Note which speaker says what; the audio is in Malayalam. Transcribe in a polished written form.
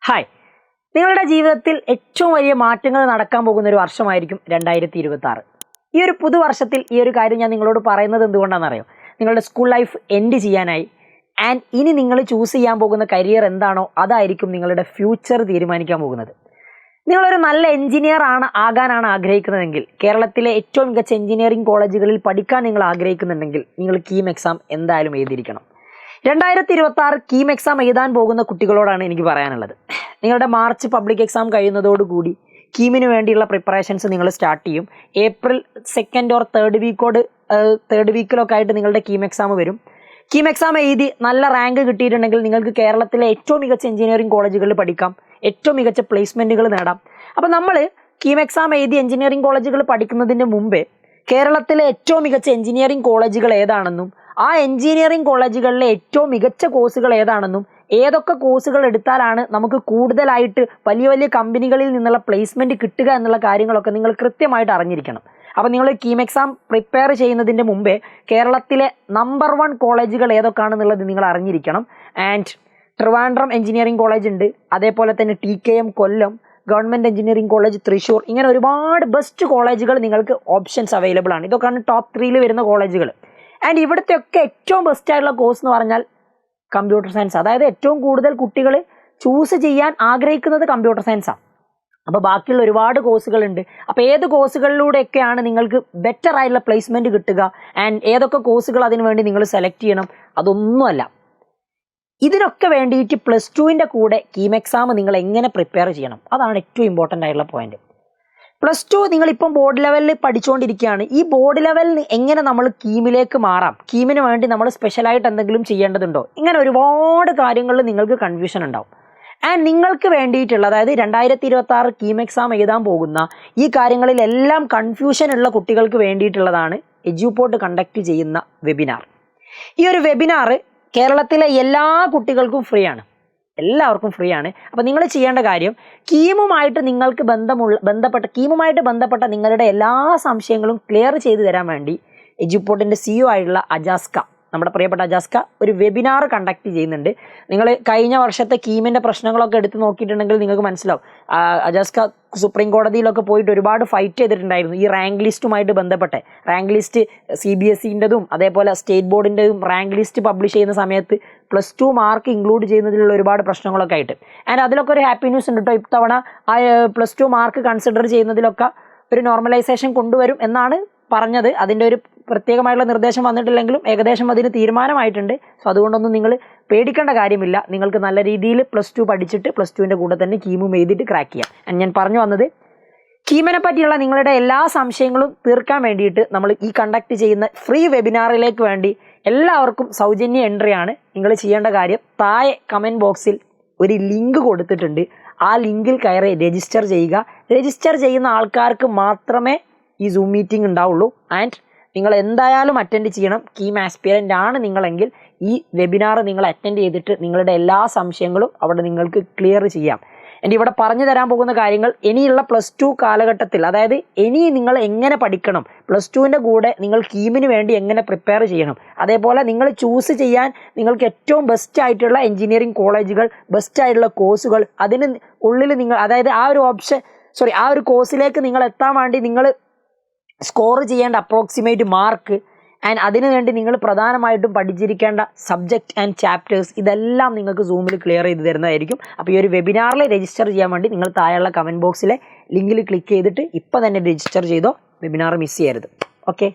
Speaker 1: ഹായ്, നിങ്ങളുടെ ജീവിതത്തിൽ ഏറ്റവും വലിയ മാറ്റങ്ങൾ നടക്കാൻ പോകുന്ന ഒരു വർഷമായിരിക്കും 2026. ഈ ഒരു പുതുവർഷത്തിൽ ഈ ഒരു കാര്യം ഞാൻ നിങ്ങളോട് പറയുന്നത് എന്തുകൊണ്ടാണെന്നറിയോ? നിങ്ങളുടെ സ്കൂൾ ലൈഫ് എൻഡ് ചെയ്യാനായി. ആൻഡ് ഇനി നിങ്ങൾ ചൂസ് ചെയ്യാൻ പോകുന്ന കരിയർ എന്താണോ അതായിരിക്കും നിങ്ങളുടെ ഫ്യൂച്ചർ തീരുമാനിക്കാൻ പോകുന്നത്. നിങ്ങളൊരു നല്ല എഞ്ചിനീയർ ആകാനാണ് ആഗ്രഹിക്കുന്നതെങ്കിൽ, കേരളത്തിലെ ഏറ്റവും മികച്ച എഞ്ചിനീയറിംഗ് കോളേജുകളിൽ പഠിക്കാൻ നിങ്ങൾ ആഗ്രഹിക്കുന്നുണ്ടെങ്കിൽ നിങ്ങൾ കീം എക്സാം എന്തായാലും എഴുതിയിരിക്കണം. 2026 കീം എക്സാം എഴുതാൻ പോകുന്ന കുട്ടികളോടാണ് എനിക്ക് പറയാനുള്ളത്. നിങ്ങളുടെ മാർച്ച് പബ്ലിക് എക്സാം കഴിയുന്നതോടുകൂടി കീമിന് വേണ്ടിയുള്ള പ്രിപ്പറേഷൻസ് നിങ്ങൾ സ്റ്റാർട്ട് ചെയ്യും. ഏപ്രിൽ 2nd or 3rd വീക്കിലൊക്കെ ആയിട്ട് നിങ്ങളുടെ കീം എക്സാം വരും. കീം എക്സാം എഴുതി നല്ല റാങ്ക് കിട്ടിയിട്ടുണ്ടെങ്കിൽ നിങ്ങൾക്ക് കേരളത്തിലെ ഏറ്റവും മികച്ച എഞ്ചിനീയറിംഗ് കോളേജുകളിൽ പഠിക്കാം, ഏറ്റവും മികച്ച പ്ലേസ്മെൻറ്റുകൾ നേടാം. അപ്പോൾ നമ്മൾ കീം എക്സാം എഴുതി എഞ്ചിനീയറിംഗ് കോളേജുകൾ പഠിക്കുന്നതിന് മുമ്പേ കേരളത്തിലെ ഏറ്റവും മികച്ച എഞ്ചിനീയറിംഗ് കോളേജുകൾ ഏതാണെന്നും ആ എഞ്ചിനീയറിംഗ് കോളേജുകളിലെ ഏറ്റവും മികച്ച കോഴ്സുകൾ ഏതാണെന്നും ഏതൊക്കെ കോഴ്സുകൾ എടുത്താലാണ് നമുക്ക് കൂടുതലായിട്ട് വലിയ വലിയ കമ്പനികളിൽ നിന്നുള്ള പ്ലേസ്മെൻറ്റ് കിട്ടുക എന്നുള്ള കാര്യങ്ങളൊക്കെ നിങ്ങൾ കൃത്യമായിട്ട് അറിഞ്ഞിരിക്കണം. അപ്പോൾ നിങ്ങൾ കീം എക്സാം പ്രിപ്പയർ ചെയ്യുന്നതിൻ്റെ മുമ്പേ കേരളത്തിലെ നമ്പർ 1 കോളേജുകൾ ഏതൊക്കെയാണെന്നുള്ളത് നിങ്ങൾ അറിഞ്ഞിരിക്കണം. ആൻഡ് ട്രിവാൻഡ്രം എഞ്ചിനീയറിംഗ് കോളേജ് ഉണ്ട്, അതേപോലെ തന്നെ TKM കൊല്ലം, ഗവൺമെൻറ് എഞ്ചിനീയറിംഗ് കോളേജ് തൃശ്ശൂർ, ഇങ്ങനെ ഒരുപാട് ബെസ്റ്റ് കോളേജുകൾ നിങ്ങൾക്ക് ഓപ്ഷൻസ് അവൈലബിൾ ആണ്. ഇതൊക്കെയാണ് ടോപ്പ് 3 വരുന്ന കോളേജുകൾ. ആൻഡ് ഇവിടുത്തെ ഒക്കെ ഏറ്റവും ബെസ്റ്റ് ആയിട്ടുള്ള കോഴ്സ് എന്ന് പറഞ്ഞാൽ കമ്പ്യൂട്ടർ സയൻസ്. അതായത് ഏറ്റവും കൂടുതൽ കുട്ടികൾ ചൂസ് ചെയ്യാൻ ആഗ്രഹിക്കുന്നത് കമ്പ്യൂട്ടർ സയൻസാണ്. അപ്പോൾ ബാക്കിയുള്ള ഒരുപാട് കോഴ്സുകളുണ്ട്. അപ്പോൾ ഏത് കോഴ്സുകളിലൂടെയൊക്കെയാണ് നിങ്ങൾക്ക് ബെറ്റർ ആയിട്ടുള്ള പ്ലേസ്മെൻറ്റ് കിട്ടുക, ആൻഡ് ഏതൊക്കെ കോഴ്സുകൾ അതിന് വേണ്ടി നിങ്ങൾ സെലക്ട് ചെയ്യണം, അതൊന്നുമല്ല. ഇതിനൊക്കെ വേണ്ടിയിട്ട് +2ൻ്റെ കൂടെ കീം എക്സാം നിങ്ങൾ എങ്ങനെ പ്രിപ്പയർ ചെയ്യണം, അതാണ് ഏറ്റവും ഇമ്പോർട്ടൻ്റ് ആയിട്ടുള്ള പോയിന്റ്. +2 നിങ്ങളിപ്പം ബോർഡ് ലെവലിൽ പഠിച്ചുകൊണ്ടിരിക്കുകയാണ്. ഈ ബോർഡ് ലെവലിൽ എങ്ങനെ നമ്മൾ കീമിലേക്ക് മാറാം, കീമിന് വേണ്ടി നമ്മൾ സ്പെഷ്യലായിട്ട് എന്തെങ്കിലും ചെയ്യേണ്ടതുണ്ടോ, ഇങ്ങനെ ഒരുപാട് കാര്യങ്ങളിൽ നിങ്ങൾക്ക് കൺഫ്യൂഷൻ ഉണ്ടാവും. ആൻഡ് നിങ്ങൾക്ക് വേണ്ടിയിട്ടുള്ള, അതായത് 2026 കീം എക്സാം എഴുതാൻ പോകുന്ന ഈ കാര്യങ്ങളിലെല്ലാം കൺഫ്യൂഷൻ ഉള്ള കുട്ടികൾക്ക് വേണ്ടിയിട്ടുള്ളതാണ് എജ്യൂപോർട്ട് കണ്ടക്ട് ചെയ്യുന്ന വെബിനാർ. ഈ ഒരു വെബിനാർ കേരളത്തിലെ എല്ലാ കുട്ടികൾക്കും ഫ്രീ ആണ്, എല്ലാവർക്കും ഫ്രീ ആണ്. അപ്പോൾ നിങ്ങൾ ചെയ്യേണ്ട കാര്യം, കീമുമായിട്ട് ബന്ധപ്പെട്ട നിങ്ങളുടെ എല്ലാ സംശയങ്ങളും ക്ലിയർ ചെയ്തു തരാൻ വേണ്ടി എജ്യൂപോർട്ടിൻ്റെ CEO ആയിട്ടുള്ള അജാസ്ക, നമ്മുടെ പ്രിയപ്പെട്ട അജാസ്ക ഒരു വെബിനാർ കണ്ടക്ട് ചെയ്യുന്നുണ്ട്. നിങ്ങൾ കഴിഞ്ഞ വർഷത്തെ കീമിൻ്റെ പ്രശ്നങ്ങളൊക്കെ എടുത്ത് നോക്കിയിട്ടുണ്ടെങ്കിൽ നിങ്ങൾക്ക് മനസ്സിലാവും. അജാസ്ക സുപ്രീം കോടതിയിലൊക്കെ പോയിട്ട് ഒരുപാട് ഫൈറ്റ് ചെയ്തിട്ടുണ്ടായിരുന്നു ഈ റാങ്ക് ലിസ്റ്റുമായിട്ട് ബന്ധപ്പെട്ട്. റാങ്ക് ലിസ്റ്റ് CBSEൻ്റെതും അതേപോലെ സ്റ്റേറ്റ് ബോർഡിൻ്റെതും റാങ്ക് ലിസ്റ്റ് പബ്ലിഷ് ചെയ്യുന്ന സമയത്ത് +2 മാർക്ക് ഇൻക്ലൂഡ് ചെയ്യുന്നതിലുള്ള ഒരുപാട് പ്രശ്നങ്ങളൊക്കെ ആയിട്ട്. ആൻഡ് അതിലൊക്കെ ഒരു ഹാപ്പി ന്യൂസ് ഉണ്ട് കേട്ടോ. ഇത്തവണ ആ +2 മാർക്ക് കൺസിഡർ ചെയ്യുന്നതിലൊക്കെ ഒരു നോർമലൈസേഷൻ കൊണ്ടുവരും എന്നാണ് പറഞ്ഞത്. അതിൻ്റെ ഒരു പ്രത്യേകമായിട്ടുള്ള നിർദ്ദേശം വന്നിട്ടില്ലെങ്കിലും ഏകദേശം അതിന് തീരുമാനമായിട്ടുണ്ട്. സോ അതുകൊണ്ടൊന്നും നിങ്ങൾ പേടിക്കേണ്ട കാര്യമില്ല. നിങ്ങൾക്ക് നല്ല രീതിയിൽ +2 പഠിച്ചിട്ട് +2ൻ്റെ കൂടെ തന്നെ കീമും എഴുതിയിട്ട് ക്രാക്ക് ചെയ്യാം. ഞാൻ പറഞ്ഞു വന്നത്, കീമിനെ പറ്റിയുള്ള നിങ്ങളുടെ എല്ലാ സംശയങ്ങളും തീർക്കാൻ വേണ്ടിയിട്ട് നമ്മൾ ഈ കണ്ടക്ട് ചെയ്യുന്ന ഫ്രീ വെബിനാറിലേക്ക് വേണ്ടി എല്ലാവർക്കും സൗജന്യ എൻട്രി ആണ്. നിങ്ങൾ ചെയ്യേണ്ട കാര്യം, താഴെ കമൻറ്റ് ബോക്സിൽ ഒരു ലിങ്ക് കൊടുത്തിട്ടുണ്ട്. ആ ലിങ്കിൽ കയറി രജിസ്റ്റർ ചെയ്യുക. രജിസ്റ്റർ ചെയ്യുന്ന ആൾക്കാർക്ക് മാത്രമേ ഈ സൂം മീറ്റിംഗ് ഉണ്ടാവുള്ളൂ. ആൻഡ് നിങ്ങൾ എന്തായാലും അറ്റൻഡ് ചെയ്യണം. കീം ആസ്പിറൻ്റ് ആണ് നിങ്ങളെങ്കിൽ ഈ വെബിനാർ നിങ്ങൾ അറ്റൻഡ് ചെയ്തിട്ട് നിങ്ങളുടെ എല്ലാ സംശയങ്ങളും അവിടെ നിങ്ങൾക്ക് ക്ലിയർ ചെയ്യാം. എൻ്റെ ഇവിടെ പറഞ്ഞു തരാൻ പോകുന്ന കാര്യങ്ങൾ ഇനിയുള്ള +2 കാലഘട്ടത്തിൽ, അതായത് ഇനി നിങ്ങൾ എങ്ങനെ പഠിക്കണം, +2ൻ്റെ കൂടെ നിങ്ങൾ കീമിന് വേണ്ടി എങ്ങനെ പ്രിപ്പയർ ചെയ്യണം, അതേപോലെ നിങ്ങൾ ചൂസ് ചെയ്യാൻ നിങ്ങൾക്ക് ഏറ്റവും ബെസ്റ്റ് ആയിട്ടുള്ള എഞ്ചിനീയറിംഗ് കോളേജുകൾ, ബെസ്റ്റ് ആയിട്ടുള്ള കോഴ്സുകൾ, അതിന് ഉള്ളിൽ നിങ്ങൾ, അതായത് ആ ഒരു കോഴ്സിലേക്ക് നിങ്ങൾ എത്താൻ വേണ്ടി നിങ്ങൾ സ്കോർ ചെയ്യേണ്ട അപ്രോക്സിമേറ്റ് മാർക്ക്, ആൻഡ് അതിനു വേണ്ടി നിങ്ങൾ പ്രധാനമായിട്ടും പഠിച്ചിരിക്കേണ്ട സബ്ജക്റ്റ് ആൻഡ് ചാപ്റ്റേഴ്സ്, ഇതെല്ലാം നിങ്ങൾക്ക് സൂമിൽ ക്ലിയർ ചെയ്ത് തരുന്നതായിരിക്കും. അപ്പോൾ ഈ ഒരു വെബിനാറിൽ രജിസ്റ്റർ ചെയ്യാൻ വേണ്ടി നിങ്ങൾ താഴെയുള്ള കമൻറ്റ് ബോക്സിലെ ലിങ്കിൽ ക്ലിക്ക് ചെയ്തിട്ട് ഇപ്പോൾ തന്നെ രജിസ്റ്റർ ചെയ്തോ. വെബിനാർ മിസ് ചെയ്യരുത്. ഓക്കെ.